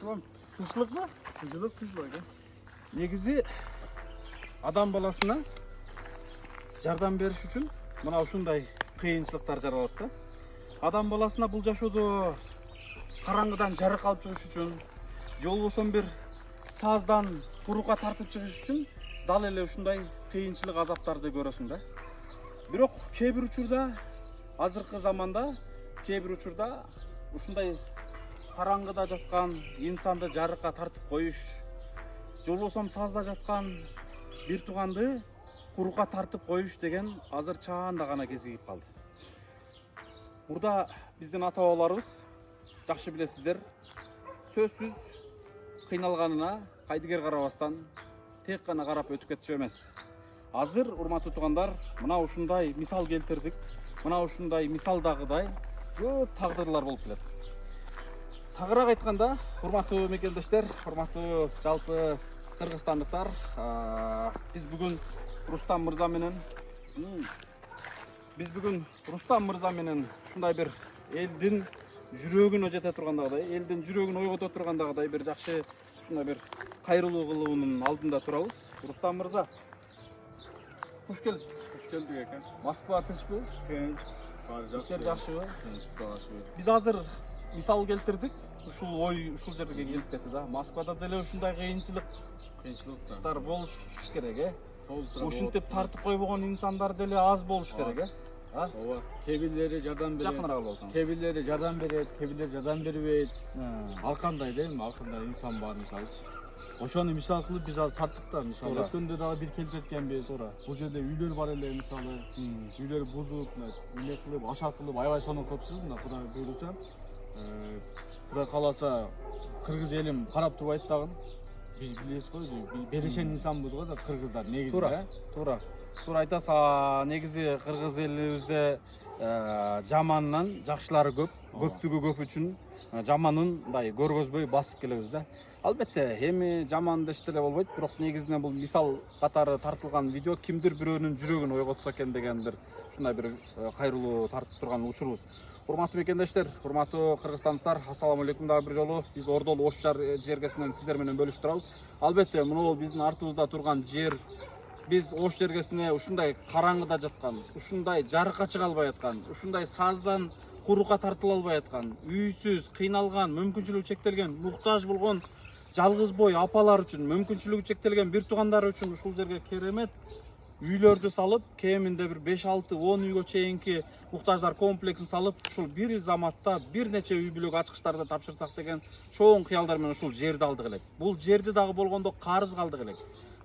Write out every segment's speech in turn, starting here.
Тынчылык. Тынчылыкпы? Тынчылык экен. Негизи адам баласына жардам бериш үчүн мына ушундай кыйынчылыктар жаралат да. Адам баласына бул жашоодо караңгыдан жарык алып чыгыш үчүн, же болбосо бир саздан курукка тартып чыгыш үчүн дал эле ушундай кыйынчылык азаптарды көрөсүң да. Бирок кээ бир учурда, азыркы заманда кээ бир учурда ушундай караңгыда жаткан инсанды жарыкка тартып коюш, же болбосо сазда жаткан бир тууганды курукка тартып коюш деген азыр чаанда гана кезигип калды. Мурда биздин ата бабаларыбыз жакшы билесиздер, сөзсүз кыйналганына кайдыгер карабастан тек гана карап өтүп кетчү эмес. Азыр урматтуу туугандар, мына ушундай мисал келтирдик. Мына ушундай мисалдагыдай көп тагдырлар болуп келет. Тагыраак айтканда, урматтуу мекендештер, урматтуу жалпы кыргызстандыктар, биз бүгүн Рустам мырза менен ушундай бир элдин жүрөгүнө жете тургандагыдай, элдин жүрөгүн ойгото тургандагыдай бир жакшы ушундай бир кайрылуу кылуунун алдында турабыз. Рустам мырза, куш келипсиз. Куш келдик экен. Москва тынчпы? Тынч. Баары Жер жакшыбы? Тынч, жакшы. Биз азыр мисал келтирдик. Ушул ой ушул жерге келип кетти да. Москвада деле ушундай кыйынчылыктар болуш керек, Ушинтип тартып койбогон инсандар деле аз болуш керек, Ооба. Кебирлери жардам берет. Жакыныраак болсоң. Кебирлери жардам берет, кебирлер жардам бербейт. Ал кандай дейм, ал кандай инсан бар мисалычы. Ошону мисал кылып биз азыр тарттык да, мисалы. Өткөндө дагы бир келип кеткенбиз, Бул жерде үйлөр бар эле, мисалы. Үйлөр бузуп, эмне кылып, ашар кылып, аябай сонун кылыпсыз, мына Кудай буйруса. Кудай кааласа, кыргыз элим карап турбайт дагы. Биз билесиз го, беришен инсанбыз го да кыргыздар негизи. Туура айтасыз. Негизи кыргыз элибизде жаманынан жакшылары көп, көптүгү көп үчүн жаманын мындай көргөзбөй басып келебиз да. Албетте, эми жаман деш деле болбойт, бирок негизинен бул мисал катары тартылган видео кимдир бирөөнүн жүрөгүн ойготсо экен деген бир ушундай бир кайрылуу тартып турган учурубуз. Урматтуу мекендештер, урматтуу кыргызстандыктар, ассаламу алейкум дагы бир жолу. Биз Ордол Ош жергесинен сиздер менен бөлүшүп турабыз. Албетте, мына биздин артыбызда турган жер, биз Ош жергесине ушундай караңгыда жаткан, ушундай жарыкка чыга албай аткан, ушундай саздан курукка тартыла албай аткан, үйсүз, кыйналган, мүмкүнчүлүгү чектелген, муктаж болгон жалгыз бой апалар үчүн, мүмкүнчүлүгү чектелген бир туугандар үчүн ушул жерге керемет үйлөрдү салып, кеминде бир 5-6-10 үйгө чейинки муктаждар комплексин салып, ушул бир заматта бир нече үй бүлөк ачкычтарды тапшырсак деген чоң кыялдар менен ушул жерди алдык элек. Бул жерди дагы болгондо карызга алдык элек.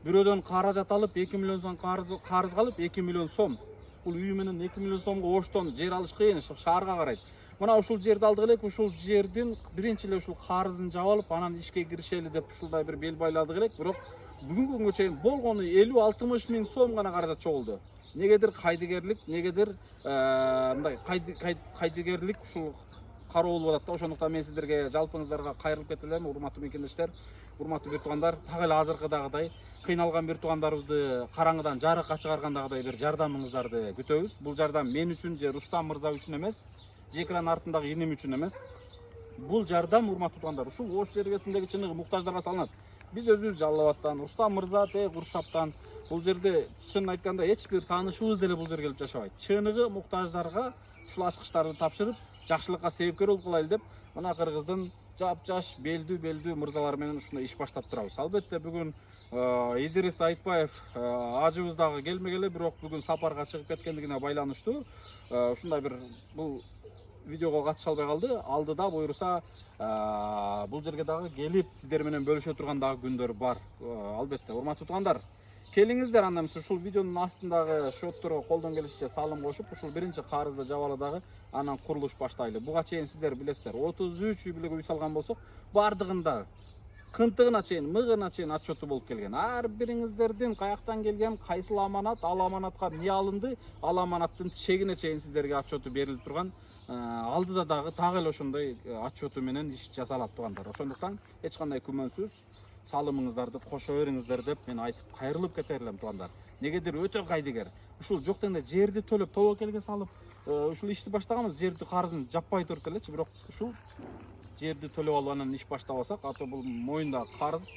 Бирөөдөн каражат алып, 2 миллион сом карыз алып, 2 миллион сом. Бул үй менен 2 миллион сомго Оштон жер алыш кыйын, шаарга карайт. Мына ушул жерди алдык элек, ушул жердин биринчи эле ушул карызын жаап алып, анан ишке киришели деп ушулдай бир бел байладык элек, бирок бүгүнкү күнгө чейин болгону 50-60 миң сом гана каражат чогулду. Негедир кайдыгерлик, негедир мындай кайдыгерлик ушул кароо болуп атат да. Ошондуктан мен сиздерге жалпыңыздарга кайрылып кете элем, урматтуу мекендештер, урматтуу бир туугандар. Так эле азыркыдагыдай кыйналган бир туугандарыбызды караңгыдан жарыкка чыгаргандагыдай бир жардамыңыздарды күтөбүз. Бул жардам мен үчүн же Рустам мырза үчүн эмес, же экран артындагы иним үчүн эмес. Бул жардам, урматтуу туугандар, ушул Ош жергесиндеги чыныгы муктаждарга салынат. Биз өзүбүз Жалал Абадтан, Рустам мырза Куршаптан, бул жерде чынын айтканда эч бир таанышыбыз деле бул жерге келип жашабайт. Чыныгы муктаждарга ушул ачкычтарды тапшырып, жакшылыкка себепкер болуп калайлы деп, мына кыргыздын жап-жаш белдүү мырзалар менен ушундай иш баштап турабыз. Албетте, бүгүн Идрис Айтбаев ажыбыз дагы келмегеле, бирок бүгүн сапарга чыгып кеткендигине байланыштуу ушундай бир бул видеого катыша албай калды. Алдыда буйруса бул жерге дагы келип сиздер менен бөлүшө турган дагы күндөр бар. Албетте, урматтуу туугандар, келиңиздер, анда эмес ушул видеонун астындагы шотторго колдон келишинче салым кошуп, ушул биринчи карызды жаап ала дагы анан курулуш баштайлы. Буга чейин сиздер билесиздер, 33 үй бүлөгө үй салган болсок, бардыгында кынтыгына чейин, мыгына чейин отчету болуп келген. Ар бириңиздердин каяктан келген, кайсыл аманат, ал аманатка эмне алынды, ал аманаттын чегине чейин сиздерге отчету берилип турган. Алдыда дагы так эле ошондой отчету менен иш жасалат туугандар. Ошондуктан эч кандай күмөнсүз салымыңыздарды кошо бериңиздер деп мен айтып кайрылып кетер элем туугандар. Негедир өтө кайдыгер. Ушул жок дегенде жерди төлөп, тобокелге салып, ушул ишти баштаганбыз, жерди карызын жаппай туруп келечи, бирок ушул жерди төлөп алып анан иш баштап алсак, ата бул моюндагы карыз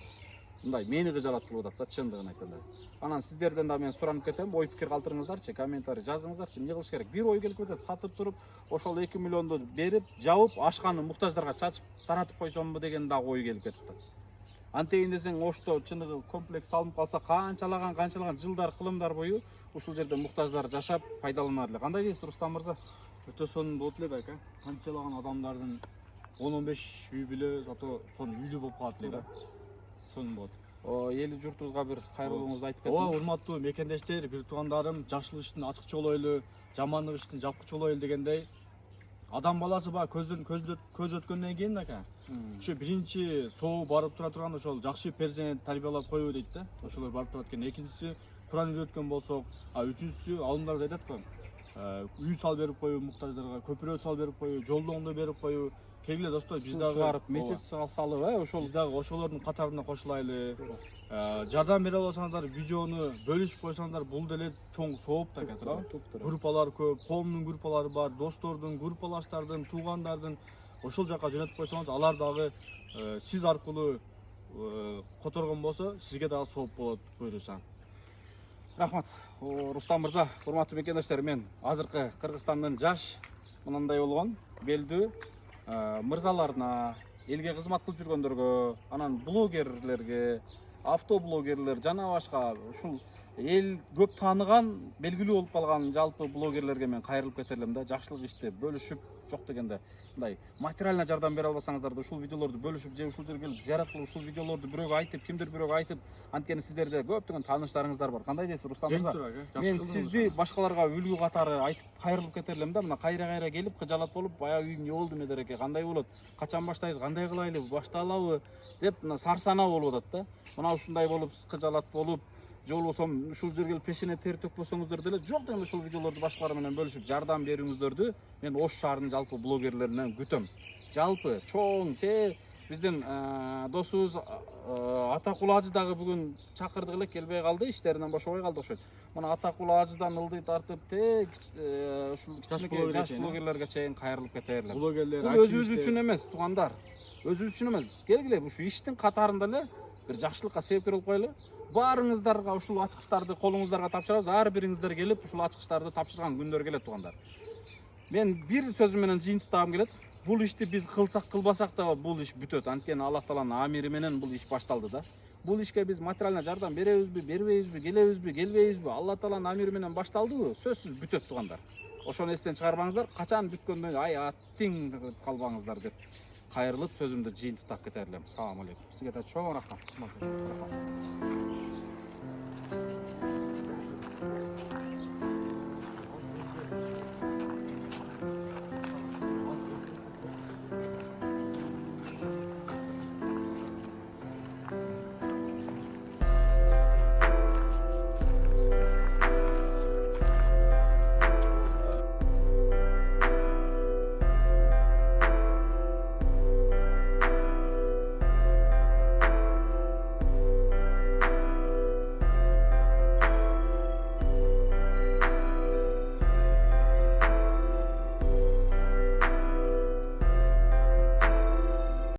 мындай мени кыжалат кылып атат да, чындыгын айтканда. Анан сиздерден да мен суранып кетем, ой пикир калтырыңыздарчы, комментарий жазыңыздарчы. Эмне кылыш керек? Бир ой келип кетет, сатып туруп, ошол 2 миллионду берип, жабып, ашканы муктаждарга чачып таратып койсомбу деген дагы ой келип кетип атат. Антейин десең, ошто чындыгы комплекс салынып калса, канчалаган жылдар, кылымдар бою ушул жерде муктаждар жашап пайдаланар эле. Кандай дейсиз, Рустам мырза? Өтө сонун болот эле ака. Канчалаган адамдардын 10-15 үй биле зато сонун үйлүү болуп калат эле да. Сонун болот. Эли журтубузга бир кайрылууңузду айтып Ооба, кетиңиз. урматтуу мекендештер, бир туугандарым, жакшылык иштин ачкычы болойлу, жамандык иштин жапкычы болойлу дегендей. Адам баласы ба көз өткөндөн кийин ака. Ошо биринчи соо барып тура турганда ошол жакшы перзент тарбиялап коюу дейт да. Ошолор барып турат экен. Экинчиси Куран үйрөткөн болсок, үчүнчүсү алымдар айтат го. Үй салып берип коюу муктаждарга, көпүрө салып берип коюу, жолдоңду берип коюу. Келгиле достор, биз дагы чыгарып мечит салып, ошол биз дагы ошолордун катарына кошулайлы. Жардам бере алсаңдар, видеону бөлүшүп койсоңдар, бул деле чоң сооп да экен туура. Группалар көп, коомдун группалары бар, достордун, группалаштардын, туугандардын ошол жака жөнөтүп койсоңуз, алар дагы сиз аркылуу которгон болсо, сизге дагы сооп болот буюрса. Рахмат. Рустам мырза, урматтуу мекендештер, мен азыркы Кыргызстандын жаш мындай болгон белдүү мырзаларына, элге кызмат кылып жүргөндөргө, анан блогерлерге, автоблогерлер жана башка ушул эл көп тааныган, белгилүү болуп калган жалпы блогерлерге мен кайрылып кетер элем да. Жакшылык ишти бөлүшүп, жок дегенде мындай материально жардам бере албасаңыздар да ушул видеолорду бөлүшүп, же ушул жерге келип зыярат кылып, ушул видеолорду бирөөгө айтып, кимдир бирөөгө айтып, анткени сиздерде көптөгөн тааныштарыңыздар бар. Кандай дейсиз, Рустам мырза? Мен сизди башкаларга үлгү катары айтып кайрылып кетер элем да. Мына кайра келип, кыжалат болуп, баягы үй эмне болду медереке, кандай болот, качан баштайбыз, кандай кылайлы, башталабы деп мына сарсанаа болуп атат да. Мына ушундай болуп, кыжалат болуп, же болбосо ушул жерге келип пешине тер төкпөсөңүздөр деле жок дегенде ушул видеолорду башкалар менен бөлүшүп жардам берүүңүздөрдү мен Ош шаарынын жалпы блогерлеринен күтөм. Жалпы чоң биздин досубуз Атакул ажы дагы бүгүн чакырдык эле, келбей калды, иштеринен бошобой калды окшойт. Мына Атакул ажыдан ылдый тартып ушул кичинекей жаш блогерлерге чейин кайрылып кетер элем. Бул өзүбүз үчүн эмес, туугандар. Өзүбүз үчүн эмес. Келгиле ушу иштин катарында эле бир жакшылыкка себепкер болуп коелу. Баарыңыздарга ушул ачкычтарды колуңуздарга тапшырабыз. Ар бириңиздер келип ушул ачкычтарды тапшырган күндөр келет, туугандар. Мен бир сөзүм менен жыйынтыктагым келет. Бул ишти биз кылсак кылбасак да бул иш бүтөт. Анткени Аллах Тааланын амири менен бул иш башталды да. Бул ишке биз материально жардам беребизби, бербейбизби, келебизби, келбейбизби, Аллах Тааланын амири менен башталдыбы, сөзсүз бүтөт, туугандар. Ошону эстен чыгарбаңыздар. Качан бүткөндөн ай аттиң калбаңыздар деп кайрылып сөзүмдү жыйынтыктап кетер элем. Салам алейкум. Сизге да чоң рахмат.